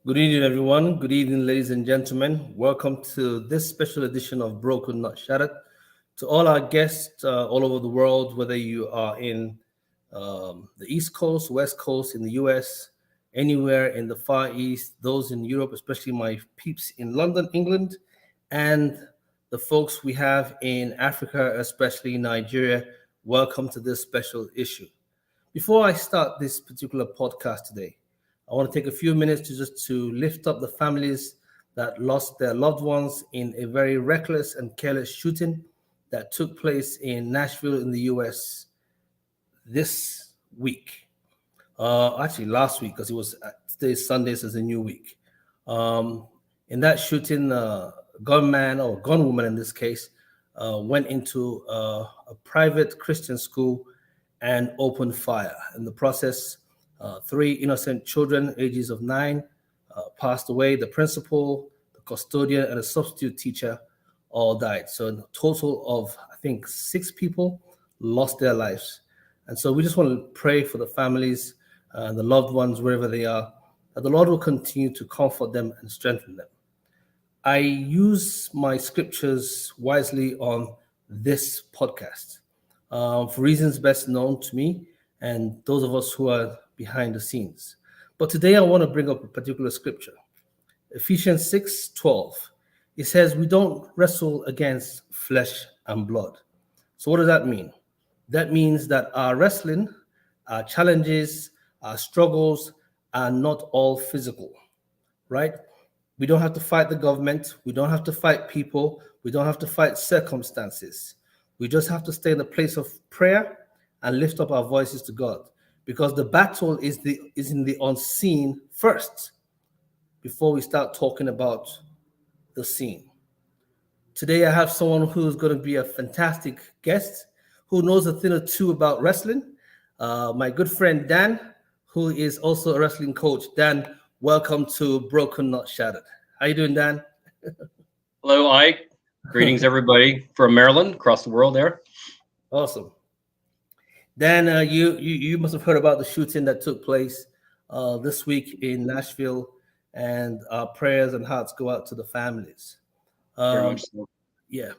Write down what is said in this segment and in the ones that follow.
Good evening, everyone. Good evening, ladies and gentlemen. Welcome to this special edition of Broken Not Shattered. To all our guests all over the world, whether you are in the East Coast, West Coast, in the US, anywhere in the Far East, those in Europe, especially my peeps in London, England, and the folks we have in Africa, especially Nigeria, welcome to this special issue. Before I start this particular podcast today, I want to take a few minutes to lift up the families that lost their loved ones in a very reckless and careless shooting that took place in Nashville in the US this week. Actually, last week, because it was today's Sunday, so it's a new week. Um, in that shooting, gunman or gunwoman in this case went into a private Christian school and opened fire. In the process, three innocent children, ages of 9, passed away. The principal, the custodian, and a substitute teacher all died. So, in a total of, I think, 6 people lost their lives. And so, we just want to pray for the families and the loved ones, wherever they are, that the Lord will continue to comfort them and strengthen them. I use my scriptures wisely on this podcast for reasons best known to me and those of us who are behind the scenes. But today I want to bring up a particular scripture. Ephesians 6:12. It says, we don't wrestle against flesh and blood. So what does that mean? That means that our wrestling, our challenges, our struggles are not all physical, right? We don't have to fight the government. We don't have to fight people. We don't have to fight circumstances. We just have to stay in the place of prayer and lift up our voices to God, because the battle is in the unseen first before we start talking about the scene. Today I have someone who's going to be a fantastic guest who knows a thing or two about wrestling. My good friend Dan, who is also a wrestling coach. Dan, welcome to Broken Not Shattered. How you doing, Dan? Hello, Ike. Greetings, everybody from Maryland, across the world there. Awesome. Dan, you must have heard about the shooting that took place this week in Nashville, and our prayers and hearts go out to the families. Very Um, much so. yeah,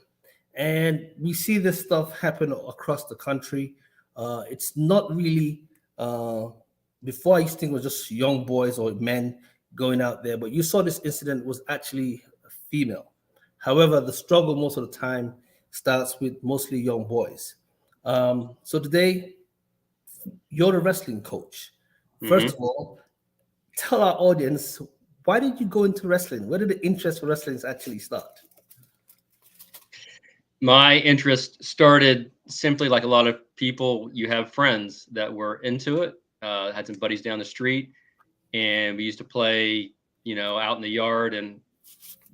and we see this stuff happen across the country. It's not really before I used to think it was just young boys or men going out there, but you saw this incident was actually a female. However, the struggle most of the time starts with mostly young boys. So today, you're the wrestling coach. First hmm of all, tell our audience, why did you go into wrestling? Where did the interest for wrestling actually start? My interest started simply like a lot of people. You have friends that were into it. Had some buddies down the street, and we used to play, out in the yard and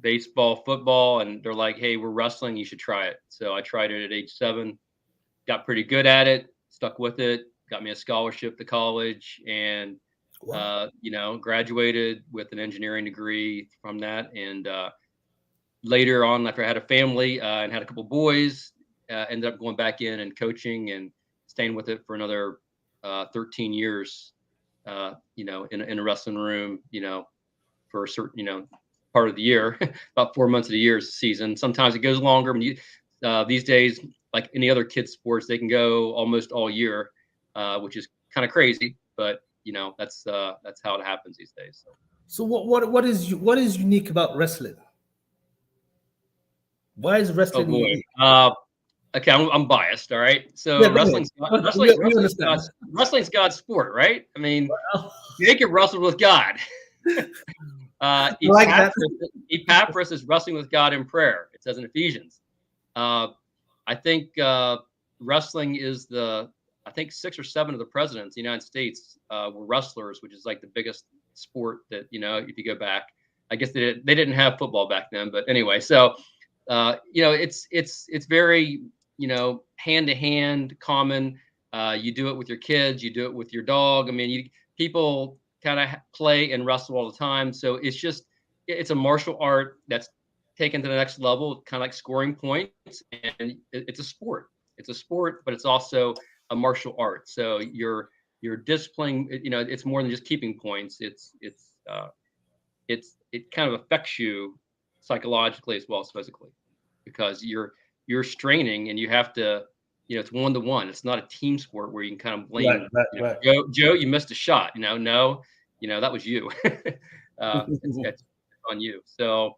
baseball, football, and they're like, "Hey, we're wrestling. You should try it." So I tried it at age 7, got pretty good at it, stuck with it, got me a scholarship to college, and Wow. graduated with an engineering degree from that. And later on, after I had a family and had a couple boys, ended up going back in and coaching and staying with it for another 13 years. In a wrestling room, for a certain, part of the year, about 4 months of the year season. Sometimes it goes longer. When you these days, like any other kids sports, they can go almost all year, which is kind of crazy. But that's how it happens these days. So. So what is unique about wrestling? Why is Oh wrestling boy. unique? Okay, I'm biased. All right. Yeah, So go ahead. We understand. wrestling's God's sport, right? I mean, Jacob wrestled with God. I like that. Epaphras is wrestling with God in prayer. It says in Ephesians. I think wrestling is I think 6 or 7 of the presidents of the United States were wrestlers, which is like the biggest sport that, if you go back. I guess they didn't have football back then, but anyway, so it's very, hand to hand, common. You do it with your kids, you do it with your dog. I mean, people kind of play and wrestle all the time, so it's a martial art that's taken to the next level, kind of like scoring points, and it's a sport. It's a sport, but it's also a martial art. So you're disciplining. It's more than just keeping points. It's it kind of affects you psychologically as well as physically, because you're straining and you have to, it's one to one. It's not a team sport where you can kind of Right, blame, right, right. Joe, you missed a shot. No, that was you. It's on you. So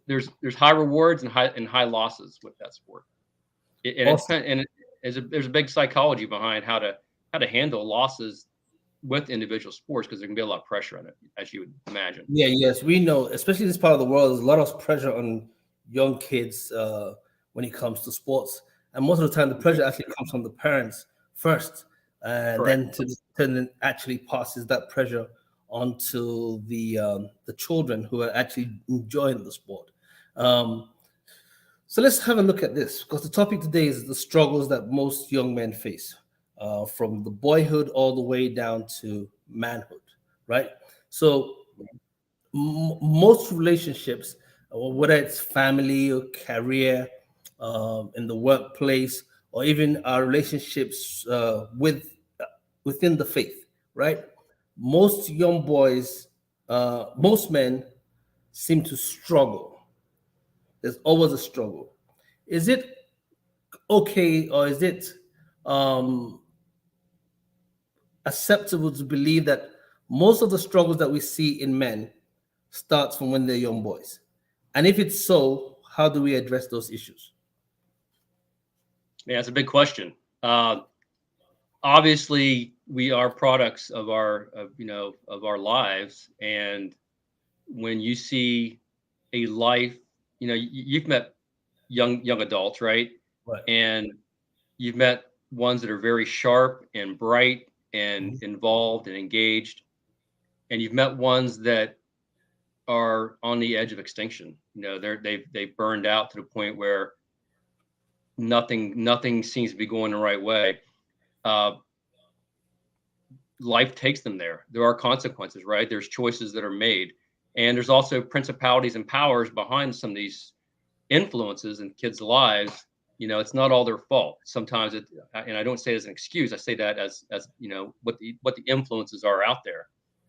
there's high rewards and high losses with that sport. And it Awesome. depends. And there's a big psychology behind how to handle losses with individual sports, because there can be a lot of pressure on it, as you would imagine. Yeah, yes, we know, especially in this part of the world, there's a lot of pressure on young kids when it comes to sports, and most of the time, the pressure actually comes from the parents first, and Correct. then then actually passes that pressure onto the children who are actually enjoying the sport. Um, so let's have a look at this, because the topic today is the struggles that most young men face, from the boyhood all the way down to manhood, right? So most relationships, whether it's family or career, in the workplace, or even our relationships within the faith, right? Most young boys, most men seem to struggle. There's always a struggle. Is it okay, or is it um, acceptable to believe that most of the struggles that we see in men starts from when they're young boys? And if it's so, how do we address those issues? Yeah, it's a big question. Uh, Obviously, we are products of our lives, and when you see a life, you've met young adults, right? Right. And you've met ones that are very sharp and bright and Mhm. involved and engaged, and you've met ones that are on the edge of extinction. They've burned out to the point where nothing seems to be going the right way. Uh, Life takes them there. There are consequences, right? There's choices that are made, and there's also principalities and powers behind some of these influences in kids' lives. It's not all their fault. Sometimes and I don't say it as an excuse. I say that as what the influences are out there.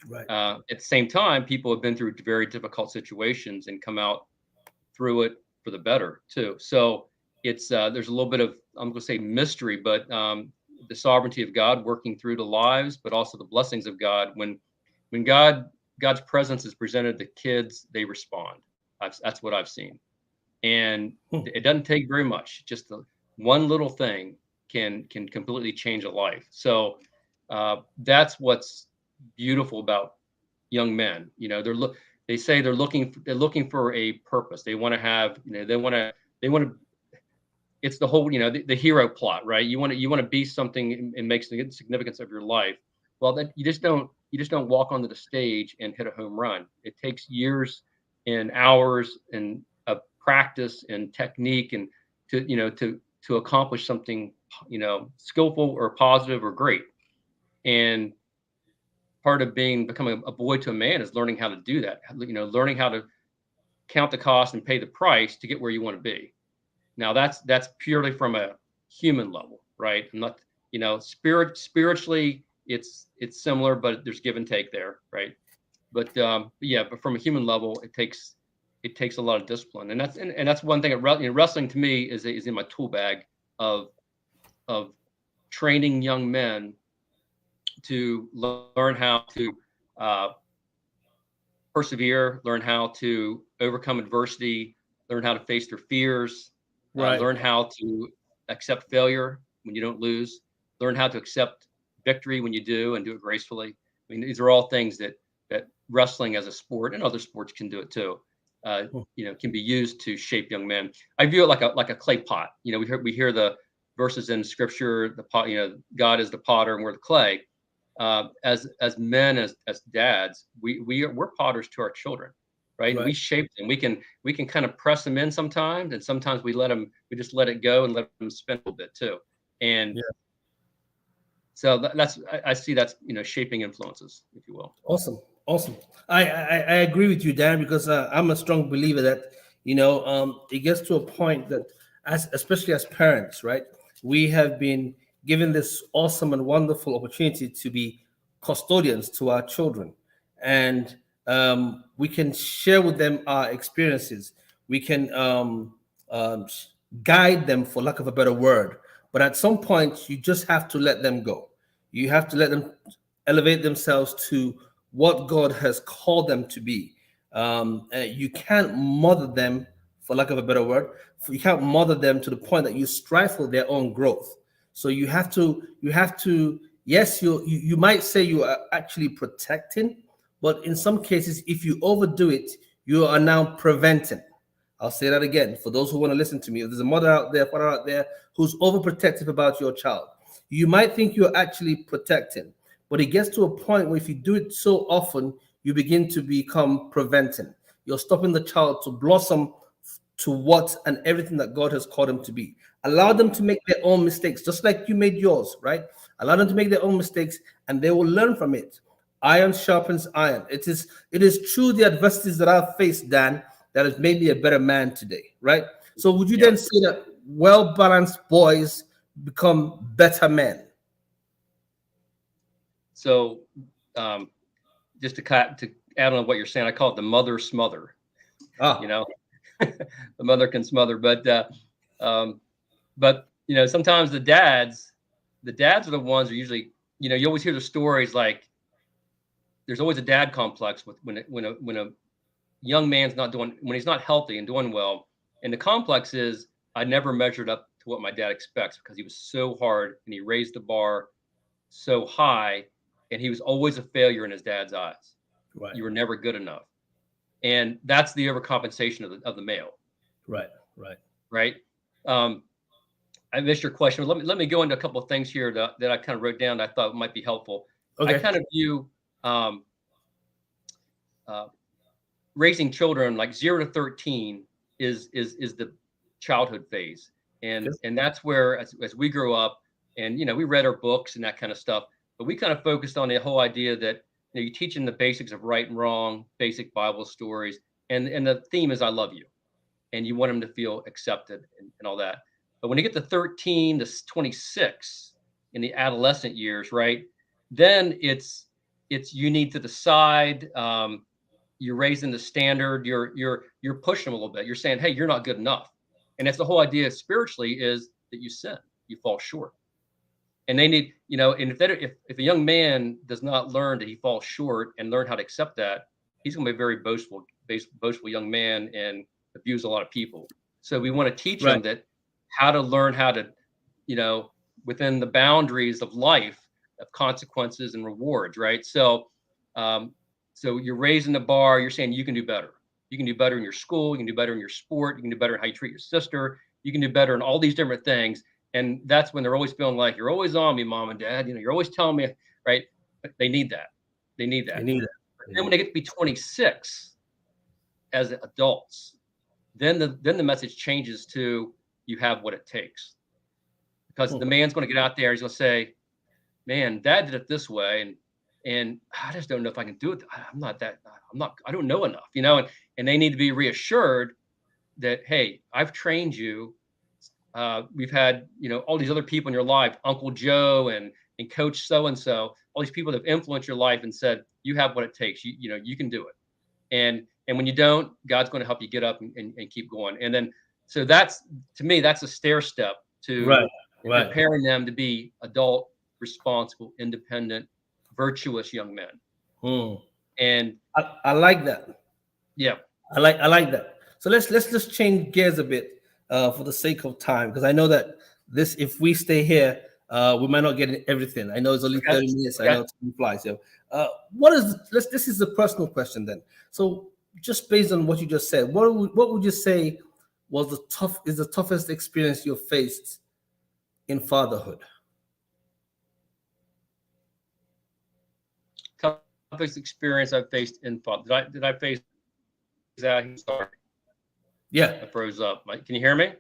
Right. At the same time, people have been through very difficult situations and come out through it for the better too. So it's there's a little bit of, I'm going to say, mystery, but the sovereignty of God working through the lives, but also the blessings of God. When God's presence is presented to kids, they respond. That's what I've seen, and Hmm. it doesn't take very much. Just one little thing can completely change a life. So that's what's beautiful about young men. They say they're looking for a purpose. They want to have, they want to it's the whole, the hero plot, right? You want to be something and make significance of your life. Well, then you just don't walk onto the stage and hit a home run. It takes years and hours and practice and technique, and to accomplish something, skillful or positive or great. And part of becoming a boy to a man is learning how to do that. Learning how to count the cost and pay the price to get where you want to be. Now that's purely from a human level, right? I'm not, spiritually, it's similar, but there's give and take there, right? But from a human level, it takes a lot of discipline, and that's one thing. Wrestling to me is in my tool bag of of training young men to learn how to uh, persevere, learn how to overcome adversity, learn how to face their fears, Right. learn how to accept failure when you don't lose, learn how to accept victory when you do and do it gracefully. I mean, these are all things that wrestling as a sport, and other sports can do it too. Hmm. Can be used to shape young men. I view it like a clay pot. We hear the verses in Scripture. The pot, God is the potter and we're the clay. As men, as dads, we're potters to our children, right? And Right. we shape them. We can kind of press them in sometimes, and sometimes we just let it go and let them spin a little bit too. And Yeah. so I see that's, shaping influences, if you will. Awesome. Awesome. I agree with you, Dan, because I'm a strong believer that, it gets to a point that, especially as parents, right, we have been given this awesome and wonderful opportunity to be custodians to our children. And We can share with them our experiences. We can um, guide them, for lack of a better word. But at some point, you just have to let them go. You have to let them elevate themselves to what God has called them to be. You can't mother them, for lack of a better word. You can't mother them to the point that you stifle their own growth. So you have to. Yes, you might say you are actually protecting, but in some cases, if you overdo it, you are now preventing. I'll say that again for those who want to listen to me. If there's a mother out there, father out there who's overprotective about your child, you might think you're actually protecting, but it gets to a point where if you do it so often, you begin to become preventing. You're stopping the child to blossom to what and everything that God has called them to be. Allow them to make their own mistakes, just like you made yours, right? Allow them to make their own mistakes and they will learn from it. Iron sharpens iron. It is true the adversities that I've faced, Dan, that has made me a better man today, right? So would you Yeah. then say that well-balanced boys become better men? So just to add on what you're saying, I call it the mother smother. You Ah, know, the mother can smother, um, but sometimes the dads are the ones who usually, you always hear the stories like there's always a dad complex with when a young man's not doing when he's not healthy and doing well, and the complex is I never measured up to what my dad expects because he was so hard and he raised the bar so high, and he was always a failure in his dad's eyes. right, You were never good enough, and that's the overcompensation of the male, right, right. right? Um, I missed your question. But let me go into a couple of things here that I kind of wrote down that I thought might be helpful. I Okay. kind of view um, uh, raising children like 0 to 13 is the childhood phase, and Okay. that's where as we grow up, and we read our books and that kind of stuff, but we kind of focused on the whole idea that you teach them the basics of right and wrong, basic Bible stories, and the theme is I love you, and you want them to feel accepted and all that. But when you get to 13 to 26 in the adolescent years, right, then it's you need to decide. You're raising the standard. You're pushing them a little bit. You're saying, hey, you're not good enough, and that's the whole idea spiritually is that you sin, you fall short, and they need and if a young man does not learn that he falls short and learn how to accept that, he's going to be a very boastful young man and abuse a lot of people. So we want to teach Right. them that how to learn how to you know within the boundaries of life, of consequences and rewards, right? Um, so you're raising the bar. You're saying you can do better. You can do better in your school. You can do better in your sport. You can do better in how you treat your sister. You can do better in all these different things. And that's when they're always feeling like you're always on me, mom and dad. You're always telling me, right? But they need that. They need They that. need it. But They then need when it. they get to be 26 as adults, then the message changes to you have what it takes. Because Hmm. the man's going to get out there, he's going to say, man, dad did it this way, and I just don't know if I can do it. I don't know enough, and they need to be reassured that, hey, I've trained you. We've had, all these other people in your life, Uncle Joe and Coach so and so, all these people that have influenced your life and said you have what it takes. You can do it. And when you don't, God's going to help you get up and keep going. And then so that's to me that's a stair step to Right. Right. preparing them to be adult, responsible, independent, virtuous young men. Hmm. And I like that. yeah, I like that. So let's just change gears a bit for the sake of time, because I know that this if we stay here, we might not get everything. I know it's only okay, 30 minutes. I okay. know time flies. So, what is let's this is a personal question then. So just based on what you just said, what would you say was the toughest experience you faced in fatherhood? Toughest experience I've faced in father. Did I face that? Sorry, Yeah. I froze up. Can you hear me?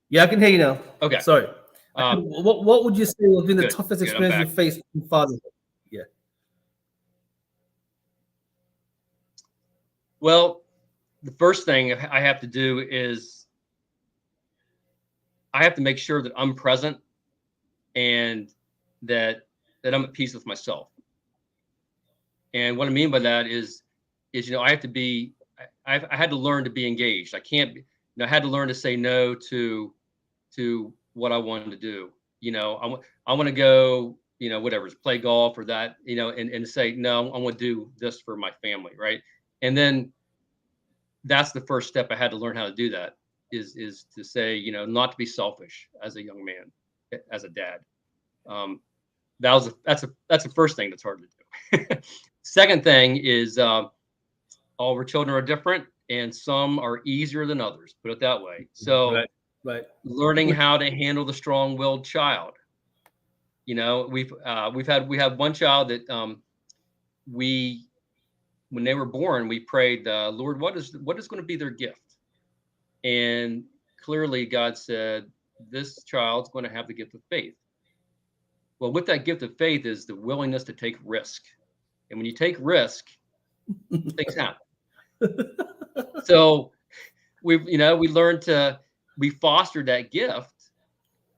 Yeah, I can hear you now. Okay. Sorry. Um, What would you say has been the good, toughest good. I'm experience you back. faced in fatherhood? Yeah. Well, the first thing I have to do is I have to make sure that I'm present and that I'm at peace with myself. And what I mean by that is is, I have to be, I had to learn to be engaged. I can't be, I had to learn to say no to what I wanted to do. I want to go, whatever, play golf or that, and say, no, I want to do this for my family. Right. And then that's the first step. I had to learn how to do that is to say, not to be selfish as a young man, as a dad. That's the first thing that's hard to do. Second thing is, all our children are different, and some are easier than others. Put it that way. So, Right. Right. learning how to handle the strong-willed child. We have one child that we when they were born, we prayed, Lord, what is going to be their gift? And clearly, God said, this child's going to have the gift of faith. Well, with that gift of faith is the willingness to take risk. And when you take risk, things happen. So we learned we fostered that gift.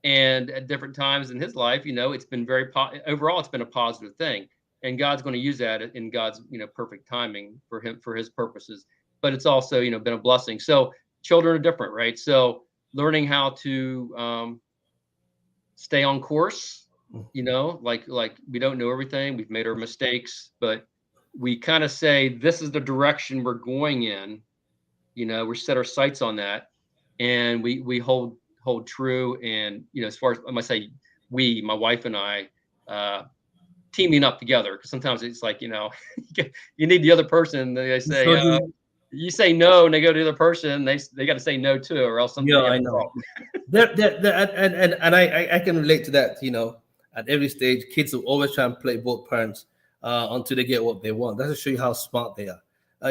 And at different times in his life, it's been overall, it's been a positive thing. And God's going to use that in God's, perfect timing for him, for his purposes. But it's also, been a blessing. So children are different, right? So learning how to stay on course, like we don't know everything. We've made our mistakes, but we kind of say, this is the direction we're going in. We set our sights on that, and we hold true. And, as far as I might say, my wife and I, teaming up together, because sometimes it's like, you need the other person. They say, you say no, and they go to the other person, they got to say no too, or else something. Yeah, I know. And I can relate to that. At every stage, kids will always try and play both parents until they get what they want. That's to show you how smart they are.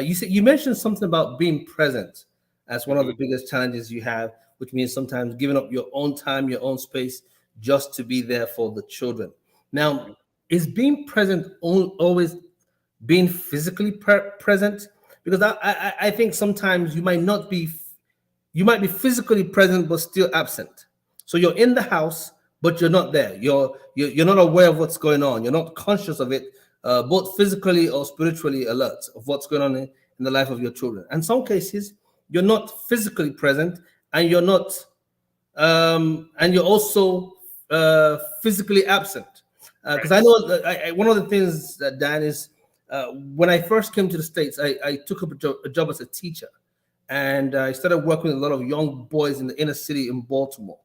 You mentioned something about being present as one of the biggest challenges you have, which means sometimes giving up your own time, your own space, just to be there for the children. Now, is being present always being physically present? Because I think sometimes you might be physically present but still absent. So you're in the house, but you're not there. You're not aware of what's going on. You're not conscious of it, both physically or spiritually alert of what's going on in the life of your children. And some cases, you're not physically present, and you're not, and you're also physically absent. Because I know that one of the things that Dan is, when I first came to the States, I took up a job as a teacher. And I started working with a lot of young boys in the inner city in Baltimore.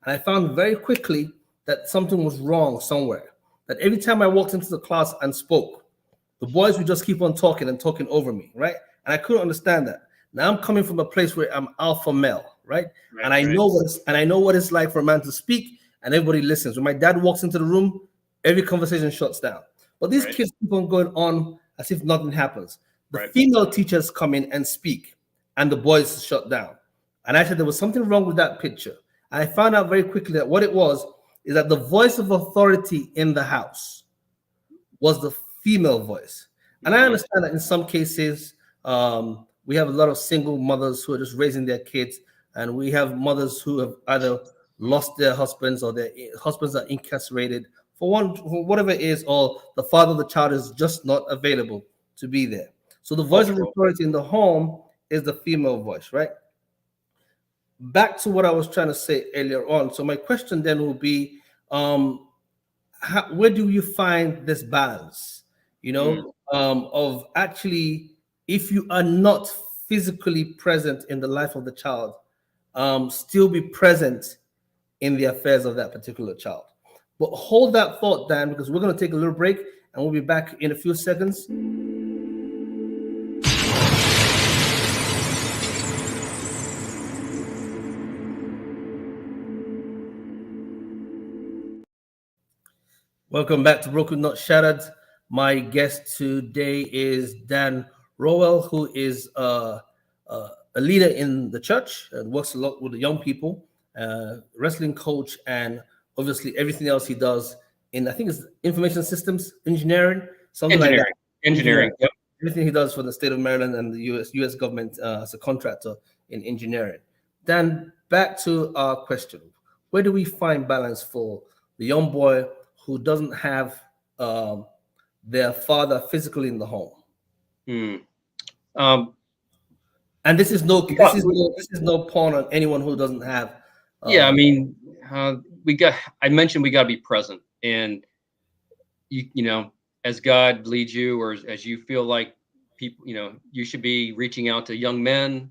And I found very quickly that something was wrong somewhere. That every time I walked into the class and spoke, the boys would just keep on talking and talking over me, right? And I couldn't understand that. Now I'm coming from a place where I'm alpha male, right? And I know what it's like for a man to speak, and everybody listens. When my dad walks into the room, every conversation shuts down. But these kids keep on going on as if nothing happens. The female teachers come in and speak, and the boys shut down. And I said there was something wrong with that picture. And I found out very quickly that what it was is that the voice of authority in the house was the female voice. And I understand that in some cases, we have a lot of single mothers who are just raising their kids, and we have mothers who have either lost their husbands or their husbands are incarcerated for whatever it is, or the father of the child is just not available to be there. So the voice of authority in the home is the female voice, right? Back to what I was trying to say earlier on. So my question then will be, where do you find this balance, of actually, if you are not physically present in the life of the child, still be present in the affairs of that particular child? But hold that thought, Dan, because we're going to take a little break, and we'll be back in a few seconds. Welcome back to Broken Not Shattered. My guest today is Dan Rowell, who is a leader in the church and works a lot with the young people, wrestling coach, and obviously everything else he does in, I think it's information systems engineering, something like that. Engineering. Yep. Everything he does for the state of Maryland and the U.S. government as a contractor in engineering. Dan, back to our question: where do we find balance for the young boy who doesn't have their father physically in the home? Um, And this is no we this got, is no this is no pawn on anyone who doesn't have. yeah, I Uh, mean, we got. I mentioned we got to be present, and you know, as God leads you, or as you feel like people, you should be reaching out to young men.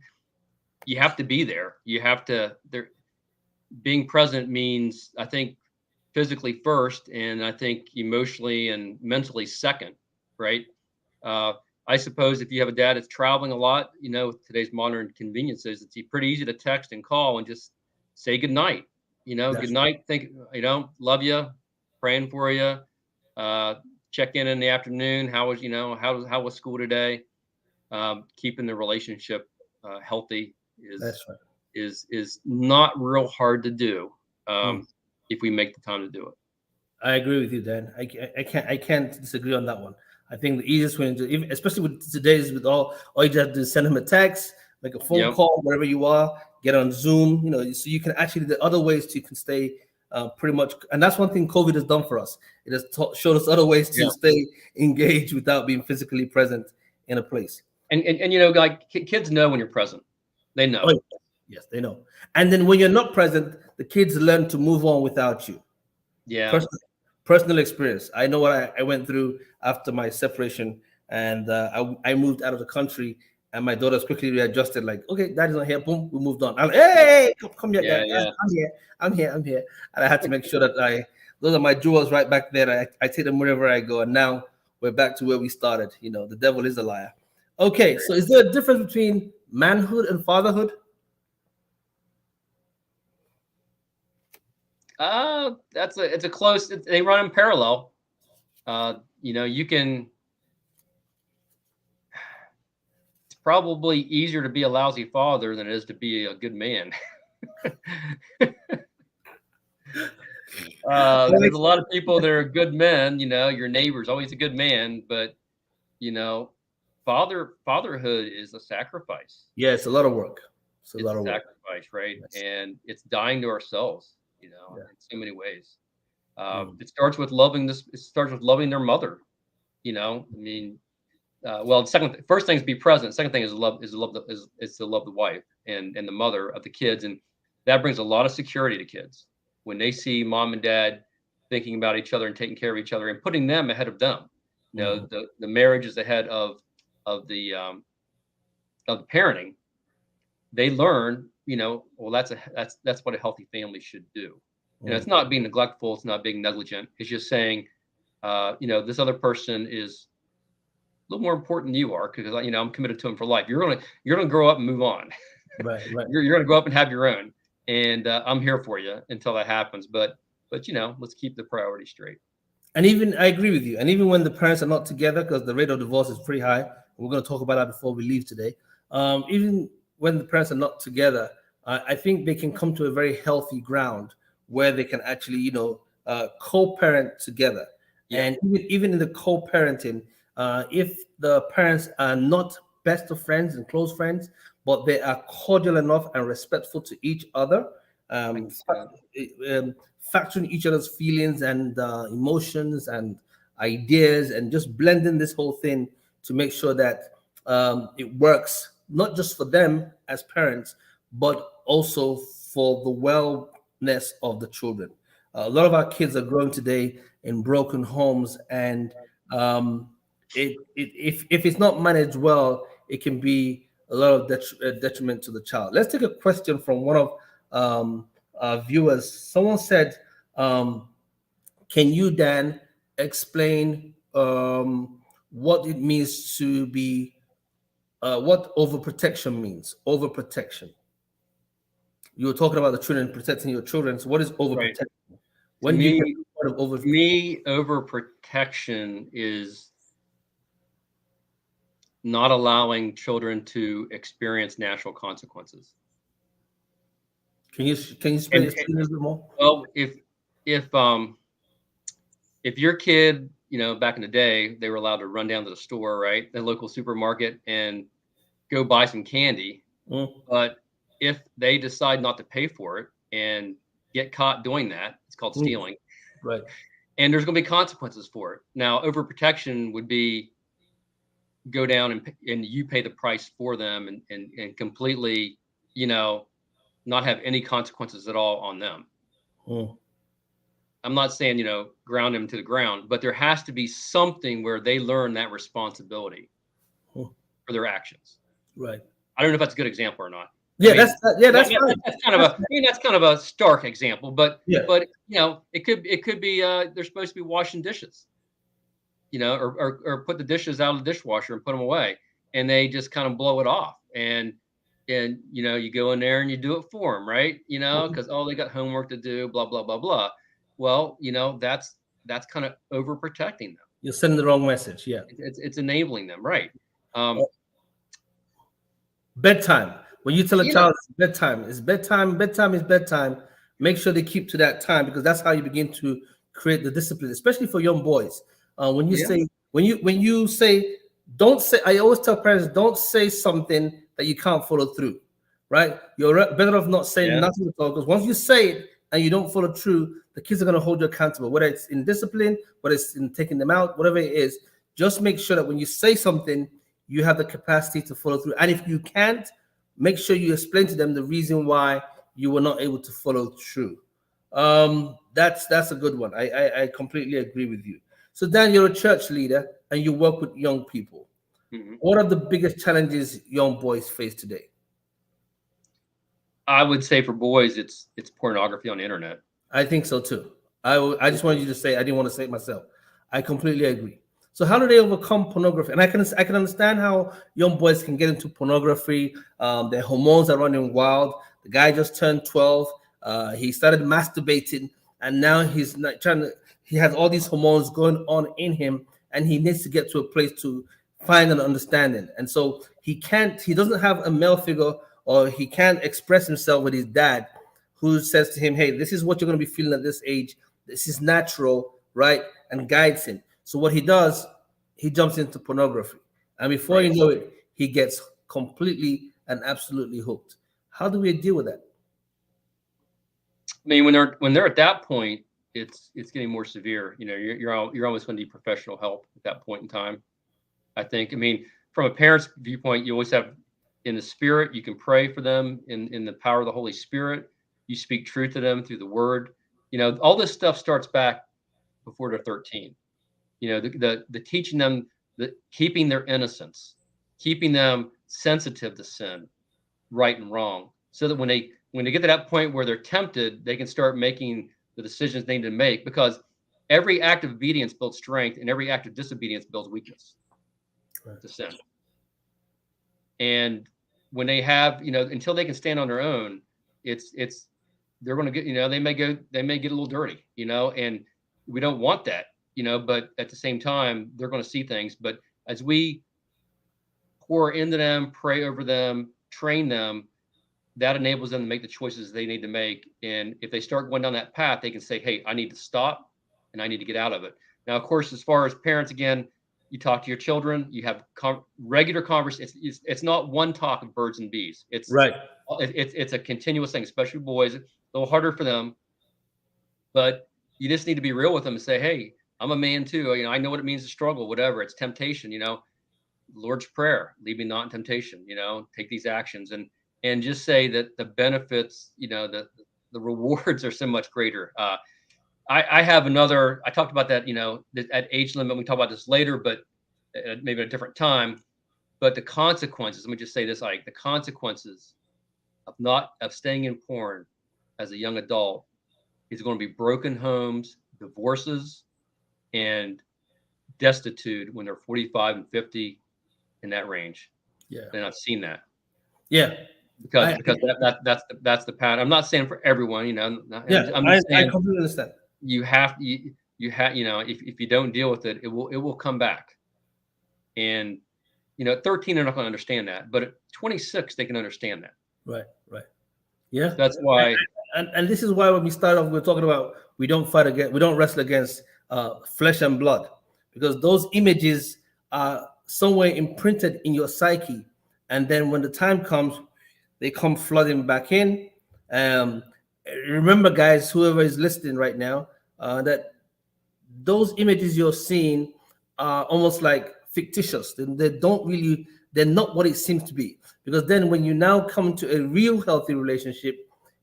You have to be there. You have to. There, being present means, I think, physically first, and I think emotionally and mentally second, right? Uh, I suppose if you have a dad that's traveling a lot, with today's modern conveniences, it's pretty easy to text and call and just say good night. Good that's right. night. Think, love you, praying for you. Uh, Check in the afternoon. How was school today? Keeping the relationship healthy is That's right. is not real hard to do, Mm. if we make the time to do it. I agree with you, Dan. I can't disagree on that one. I think the easiest way to, especially with today's, with all you just have to do is send him a text, make a phone Yep. call, wherever you are, get on Zoom. So you can actually, the other ways to, you can stay pretty much, and that's one thing COVID has done for us. It has showed us other ways to Yeah. stay engaged without being physically present in a place. And like kids know when you're present. They Oh, know. yes, they know. And then when you're not present, the kids learn to move on without you. Yeah. Personal, personal experience. I know what I went through after my separation, and I moved out of the country, and my daughters quickly readjusted. Like, okay, daddy's not here. Boom, we moved on. I'm like, Yep. hey, come here, Yeah. guys. Yeah. I'm here. I'm here. I'm here. And I had to make sure that those are my jewels right back there. I take them wherever I go. And now we're back to where we started. The devil is a liar. Okay, so is there a difference between manhood and fatherhood? It's a close. They run in parallel. You can. It's probably easier to be a lousy father than it is to be a good man. There's a lot of people that are good men. Your neighbor's always a good man, but you know, fatherhood is a sacrifice. Yeah, it's a lot of work. It's a It's lot a of work. sacrifice, right? Yes. And it's dying to ourselves, Yeah. in so many ways. Mm. It starts with loving this. It starts with loving their mother. I mean, well, first thing is be present. Second thing is to love the wife and the mother of the kids, and that brings a lot of security to kids when they see mom and dad thinking about each other and taking care of each other and putting them ahead of them. Mhm. The marriage is ahead of the parenting. They learn, well, that's what a healthy family should do. It's Mm. not being neglectful, it's not being negligent. It's just saying, this other person is a little more important than you are because I'm committed to him for life. You're gonna grow up and move on. Right, right. You're gonna grow up and have your own, and I'm here for you until that happens. But let's keep the priorities straight. And even I agree with you. And even when the parents are not together, because the rate of divorce is pretty high, we're going to talk about that before we leave today. Even when the parents are not together, I think they can come to a very healthy ground where they can actually, co-parent together. Yeah, And even in the co-parenting, if the parents are not best of friends and close friends, but they are cordial enough and respectful to each other, I um, can see that. um, factoring each other's feelings and emotions and ideas, and just blending this whole thing to make sure that it works not just for them as parents, but also for the wellness of the children. A lot of our kids are growing today in broken homes, and if it's not managed well, it can be a lot of detriment to the child. Let's take a question from one of viewers. Someone said, "Can you, Dan, explain what it means to be what overprotection means? Overprotection. You were talking about the children, protecting your children. So, what is Right. overprotection? To When do you get me, part of over? to me, overprotection is not allowing children to experience natural consequences. Can you And explain a little bit more? well, if if your kid, back in the day, they were allowed to run down to the store, right, the local supermarket, and go buy some candy. Mm, But if they decide not to pay for it and get caught doing that, it's called mm, stealing, right. and there's going to be consequences for it. Now, overprotection would be go down and you pay the price for them and completely, not have any consequences at all on them. Mm. I'm not saying, ground them to the ground, but there has to be something where they learn that responsibility Mm. for their actions. Right. I don't know if that's a good example or not. I Yeah, mean, that's fine. that's kind of a stark example, but Yeah. it could be they're supposed to be washing dishes, or put the dishes out of the dishwasher and put them away, and they just kind of blow it off, and you go in there and you do it for them, right? Mhm. Because they got homework to do, blah blah blah blah. Well, that's kind of overprotecting them. You're sending the wrong message. Yeah. It's enabling them, right? Uh, Bedtime. When you tell a You know, child it's bedtime, it's bedtime, bedtime is bedtime. Make sure they keep to that time because that's how you begin to create the discipline, especially for young boys. When you yeah, say when you say don't say, I always tell parents don't say something that you can't follow through. Right? You're better off not saying yeah, nothing at all because once you say it and you don't follow through, the kids are going to hold you accountable. Whether it's in discipline, whether it's in taking them out, whatever it is, just make sure that when you say something, you have the capacity to follow through. And if you can't, make sure you explain to them the reason why you were not able to follow through. That's a good one. I completely agree with you. So Dan, you're a church leader and you work with young people. mhm. What are the biggest challenges young boys face today? I would say for boys, it's pornography on the internet. I think so too. I just wanted you to say I didn't want to say it myself. I completely agree. So how do they overcome pornography? And I can understand how young boys can get into pornography. Their hormones are running wild. The guy just turned 12. He started masturbating, and now he's not trying to. He has all these hormones going on in him, and he needs to get to a place to find an understanding. And so he can't. He doesn't have a male figure, or he can't express himself with his dad who says to him, "Hey, this is what you're going to be feeling at this age. This is natural, right?" and guides him. So what he does, he jumps into pornography, and before Right. you know it, he gets completely and absolutely hooked. How do we deal with that? I mean, when they're at that point, it's getting more severe. You're almost going to need professional help at that point in time. I think. I mean, from a parent's viewpoint, you always have in the spirit. You can pray for them in the power of the Holy Spirit. You speak truth to them through the Word. All this stuff starts back before they're 13. The teaching them, the keeping their innocence, keeping them sensitive to sin, right and wrong, so that when they get to that point where they're tempted, they can start making the decisions they need to make, because every act of obedience builds strength and every act of disobedience builds weakness Right. to sin. And when they have, until they can stand on their own, it's they're going to get, they may get a little dirty, and we don't want that, but at the same time, they're going to see things. But as we pour into them, pray over them, train them, that enables them to make the choices they need to make. And if they start going down that path, they can say, "Hey, I need to stop and I need to get out of it." Now, of course, as far as parents, again, you talk to your children, you have regular conversations. It's not one talk of birds and bees. Right. It's a continuous thing, especially boys. A little harder for them, but you just need to be real with them and say, "Hey, I'm a man too. I know what it means to struggle, whatever. It's temptation. Lord's Prayer, lead me not in temptation, take these actions," and just say that the benefits, the rewards are so much greater. I have another, I talked about that, at age limit. We talk about this later, but maybe at a different time. But the consequences, let me just say this, like the consequences of staying in porn as a young adult is going to be broken homes, divorces, and destitute when they're 45 and 50, in that range. Yeah. And I've seen that Yeah. because I, because that's the pattern. I'm not saying for everyone, yeah. I'm I, just I saying completely understand. you have if you don't deal with it, it will come back. And at 13 they're not going to understand that, but at 26 they can understand that. Right. Right. Yeah. That's why. And this is why when we start off, we're talking about we don't wrestle against flesh and blood, because those images are somewhere imprinted in your psyche, and then when the time comes, they come flooding back in. Um, Remember, guys, whoever is listening right now, that those images you're seeing are almost like fictitious. They don't really, they're not what it seems to be. Because then when you now come to a real healthy relationship,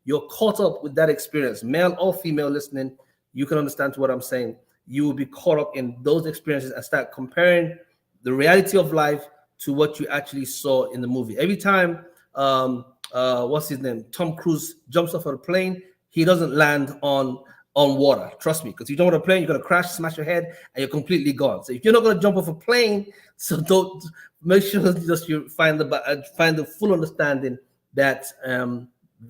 you're caught up with that experience, male or female listening, you can understand what I'm saying. You will be caught up in those experiences and start comparing the reality of life to what you actually saw in the movie. Every time, what's his name, Tom Cruise jumps off of a plane, he doesn't land on water. Trust me, because you jump on a plane, you're gonna crash, smash your head, and you're completely gone. So if you're not gonna jump off a plane, so don't make sure just you find the full understanding that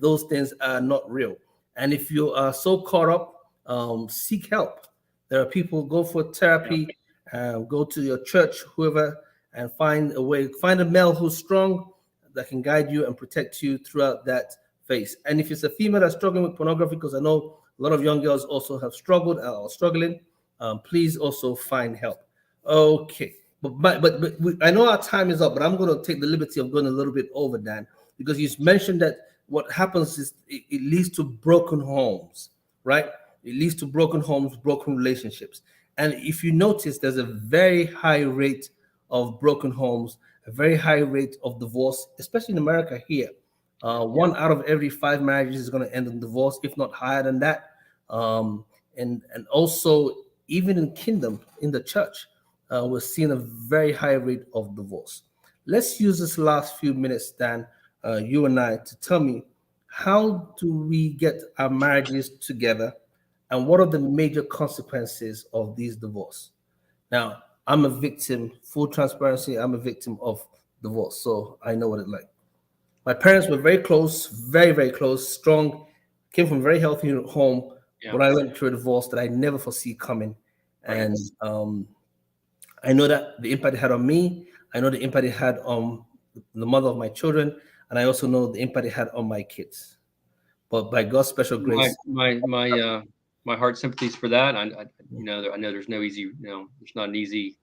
those things are not real. And if you are so caught up, seek help. There are people go for Yeah. therapy, go to your church, whoever, and find a way. Find a male who's strong that can guide you and protect you throughout that phase. And if it's a female that's struggling with pornography, because I know a lot of young girls also have struggled or struggling, please also find help. Okay, I know our time is up, but I'm going to take the liberty of going a little bit over, Dan, because you mentioned that what happens is it leads to broken homes, right? It leads to broken homes, broken relationships. And if you notice, there's a very high rate of broken homes, a very high rate of divorce, especially in America here. Yeah. One out of every five marriages is going to end in divorce, if not higher than that. And also, even in kingdom, in the church, we're seeing a very high rate of divorce. Let's use this last few minutes, Dan, you and I, to tell me, how do we get our marriages together, and what are the major consequences of these divorce? Now, I'm a victim, full transparency, I'm a victim of divorce, so I know what it's like. My parents were very close, very, very close, strong, came from a very healthy home, Yeah. but I went through a divorce that I never foresee coming. Right. And I know that the impact it had on me, I know the impact it had on the mother of my children, and I also know the impact it had on my kids. But by God's special My grace, my my my heart sympathies for that. I know there's no easy, there's not an easy,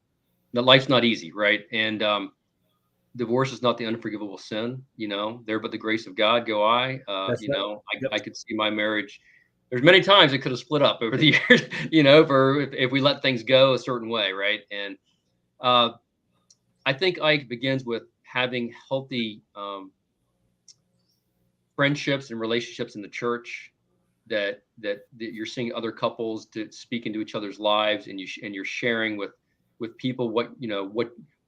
that life's not easy, right? And divorce is not the unforgivable sin, there but the grace of God go I. that's right. Yep. I could see my marriage. There's many times it could have split up over the years, for if we let things go a certain way, right? And uh, I think Ike begins with having healthy friendships and relationships in the church, that you're seeing other couples to speak into each other's lives, and you're sharing with people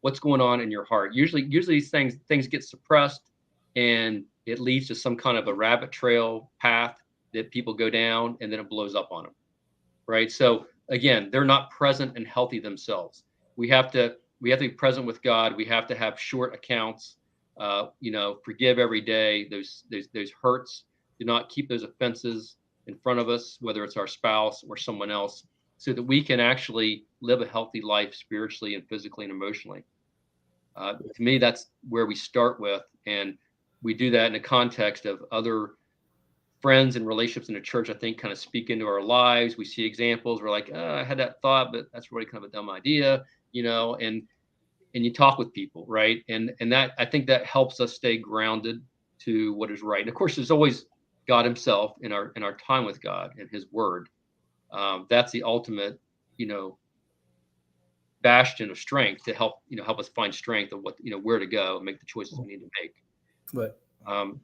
what's going on in your heart. Usually these things get suppressed, and it leads to some kind of a rabbit trail path that people go down, and then it blows up on them, right? So again, they're not present and healthy themselves. We have to be present with God. We have to have short accounts. Forgive every day. Those hurts. Do not keep those offenses in front of us, whether it's our spouse or someone else, so that we can actually live a healthy life spiritually and physically and emotionally. To me, that's where we start with, and we do that in the context of other friends and relationships in the church. I think kind of speak into our lives. We see examples. We're like, I had that thought, but that's really kind of a dumb idea, and you talk with people, right? And that, I think, that helps us stay grounded to what is right. And of course, there's always God Himself in our time with God and His Word. That's the ultimate, bastion of strength to help us find strength of what where to go and make the choices we need to make. Right. Um,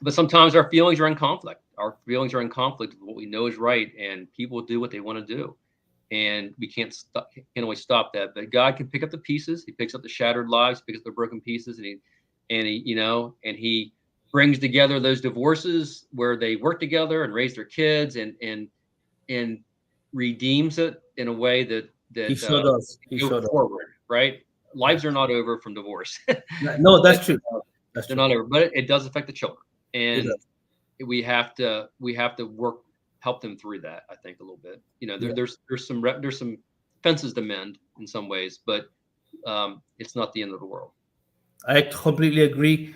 but sometimes our feelings are in conflict. Our feelings are in conflict with what we know is right, and people do what they want to do, and we can't always stop that. But God can pick up the pieces. He picks up the shattered lives, picks up the broken pieces, and he brings together those divorces where they work together and raise their kids, and redeems it in a way that He that sure does. He go sure does. forward. Right? Yeah. Lives are not over from divorce. No, But that's true. That's they're true. not over, but it does affect the children, It and does. we have to help them through that. I think a little bit. Yeah. There's some fences to mend in some ways, but it's not the end of the world. I completely agree.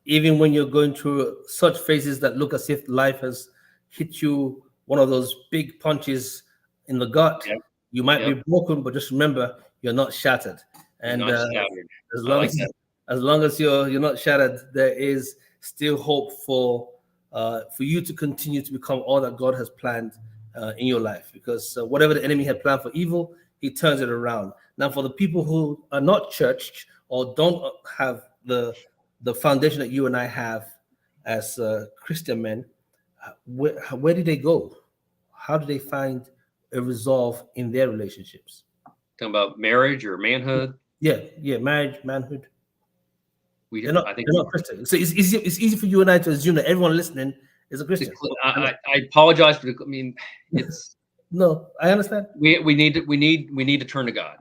Even when you're going through such phases that look as if life has hit you one of those big punches in the gut, Yep. you might be Yep. broken, but just remember you're not shattered. You're And not shattered. as I long like as that. as long as you're not shattered, there is still hope for you to continue to become all that God has planned in your life. Because whatever the enemy had planned for evil, he turns it around. Now, for the people who are not churched or don't have the foundation that you and I have as Christian men, where do they go? How do they find a resolve in their relationships? Talking about marriage or manhood. Yeah, marriage, manhood. We, They're not, I think they're not Christian. So it's easy for you and I to assume that everyone listening is a Christian. I apologize for the. I mean, it's No, I understand. we need to turn to God.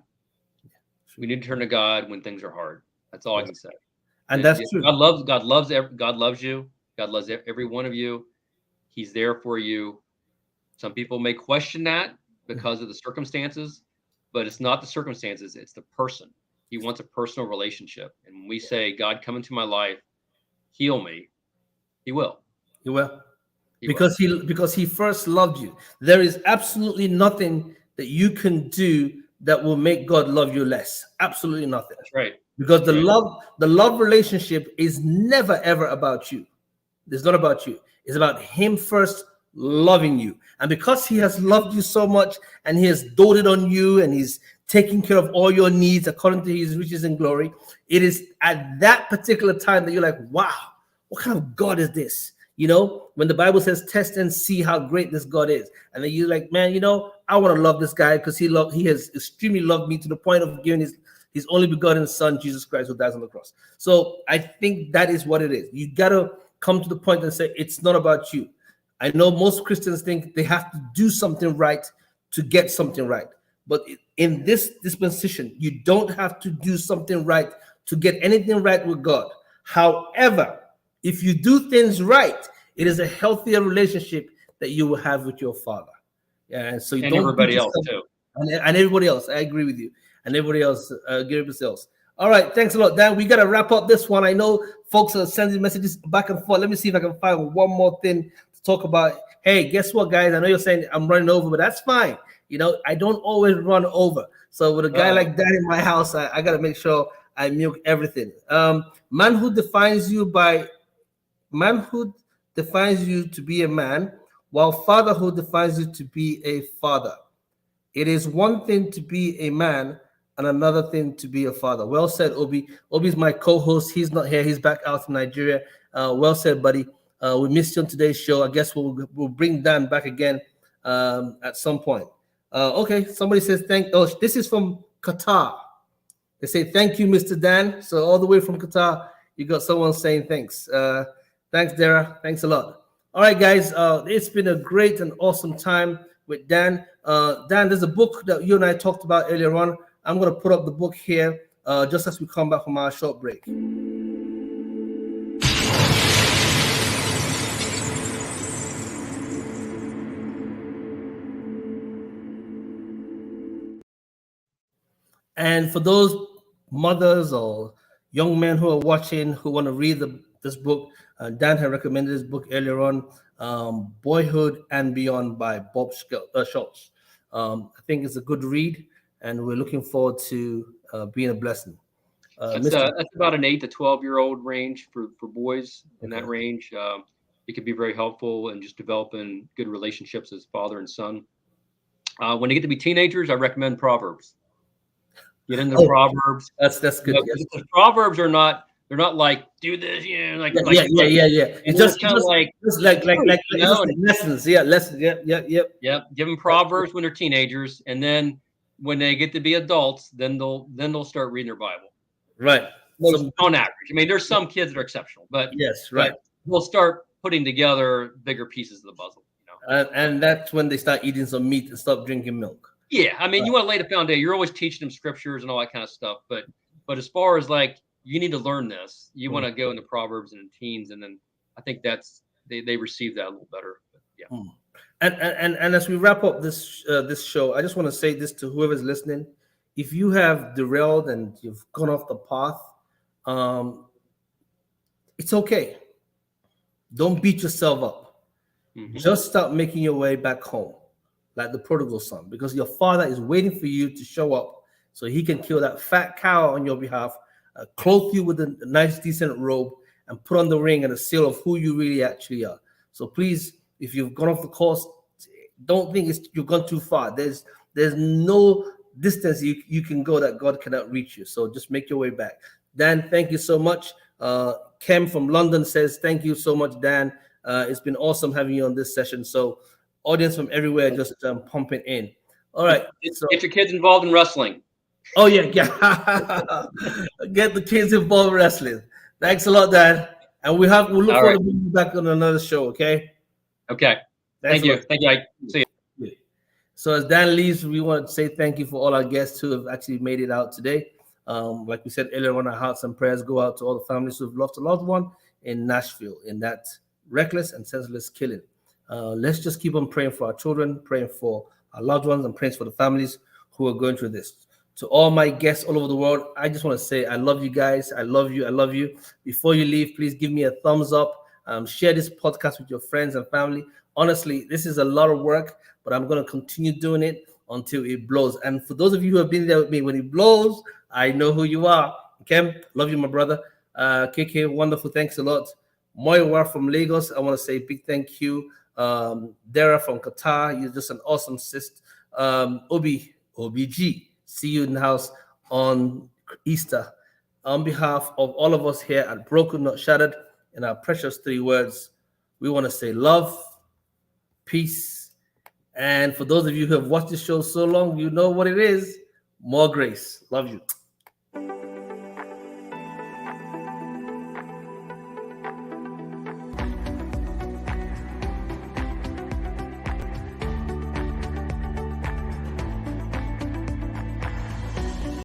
We need to turn to God when things are hard. That's all I can say. And that's true. God loves you. God loves every one of you. He's there for you. Some people may question that because of the circumstances, but it's not the circumstances, it's the person. He wants a personal relationship. And when we say, God, come into my life, heal me, he will. You will. He Because he first loved you. There is absolutely nothing that you can do that will make God love you less. Absolutely nothing. That's right. Because That's right. the love relationship is never ever about you. It's not about you. It's about him first loving you. And because he has loved you so much and he has doted on you and he's taking care of all your needs according to his riches and glory, it is at that particular time that you're like, wow, what kind of God is this? You know, when the Bible says test and see how great this God is. And then you're like, man, you know, I want to love this guy because he has extremely loved me to the point of giving his only begotten son, Jesus Christ, who dies on the cross. So I think that is what it is. You got to come to the point and say, it's not about you. I know most Christians think they have to do something right to get something right. But in this dispensation, you don't have to do something right to get anything right with God. However, if you do things right, it is a healthier relationship that you will have with your Father. Yeah, and so you And don't everybody else too. and everybody else. I agree with you. And everybody else, everybody else. All right, thanks a lot, Dan. We got to wrap up this one. I know folks are sending messages back and forth. Let me see if I can find one more thing to talk about. Hey, guess what, guys? I know you're saying I'm running over, but that's fine. You know, I don't always run over. So with a guy like that in my house, I got to make sure I milk everything. Manhood defines you to be a man, while fatherhood defines you to be a father. It is one thing to be a man and another thing to be a father. Well said, Obi. Obi's my co-host. He's not here. He's back out in Nigeria. Well said, buddy. We missed you on today's show. I guess we'll bring Dan back again at some point. Okay, somebody says this is from Qatar. They say thank you, Mr. Dan. So all the way from Qatar, you got someone saying thanks. Thanks, Dara. Thanks a lot. All right, guys. It's been a great and awesome time with Dan. Dan, there's a book that you and I talked about earlier on. I'm going to put up the book here just as we come back from our short break. And for those mothers or young men who are watching who want to read this book, Dan had recommended this book earlier on, Boyhood and Beyond by Bob Schultz. I think it's a good read, and we're looking forward to being a blessing. That's about an 8 to 12-year-old range for boys. In that range, it could be very helpful in just developing good relationships as father and son. When they get to be teenagers, I recommend Proverbs. Get into Proverbs. That's good. Because Proverbs are not. They're not like do this, like yeah. It's just kind of like lessons. Yeah, lessons. Yep. Give them Proverbs when they're teenagers, and then when they get to be adults, then they'll start reading their Bible. Right. On average, I mean, there's some kids that are exceptional, but yes, right. But we'll start putting together bigger pieces of the puzzle. You know? And that's when they start eating some meat and stop drinking milk. Yeah, I mean, you want to lay the foundation. You're always teaching them scriptures and all that kind of stuff, but as far as like you need to learn this, you want to go into Proverbs and in teens, and then I think that's they receive that a little better. But yeah. And as we wrap up this show, I just want to say this to whoever's listening: if you have derailed and you've gone off the path, it's okay. Don't beat yourself up. Mm-hmm. Just start making your way back home, like the prodigal son, because your father is waiting for you to show up so he can kill that fat cow on your behalf, clothe you with a nice, decent robe, and put on the ring and the seal of who you really actually are. So please, if you've gone off the course, don't think you've gone too far. There's no distance you can go that God cannot reach you. So just make your way back. Dan, thank you so much. Kem from London says, thank you so much, Dan. It's been awesome having you on this session. So audience from everywhere just pumping in. All right. So, Get your kids involved in wrestling. oh, yeah. Get the kids involved in wrestling. Thanks a lot, Dan. And we'll look All forward right. to being back on another show, okay? Okay. Thanks Thank a you. lot. Thank you. See you. Yeah. So as Dan leaves, we want to say thank you for all our guests who have actually made it out today. Like we said earlier on, our hearts and prayers go out to all the families who've lost a loved one in Nashville in that reckless and senseless killing. Let's just keep on praying for our children, praying for our loved ones, and praying for the families who are going through this. To all my guests all over the world, I just want to say I love you guys. I love you. I love you. Before you leave, please give me a thumbs up. Share this podcast with your friends and family. Honestly, this is a lot of work, but I'm going to continue doing it until it blows. And for those of you who have been there with me, when it blows, I know who you are. Kem, love you, my brother. KK, wonderful. Thanks a lot. Moiwa from Lagos, I want to say big thank you. Dara from Qatar, you're just an awesome sis. OBG, see you in the house on Easter. On behalf of all of us here at Broken Not Shattered, in our precious three words, we want to say love, peace, and for those of you who have watched this show so long, you know what it is. More grace. Love you.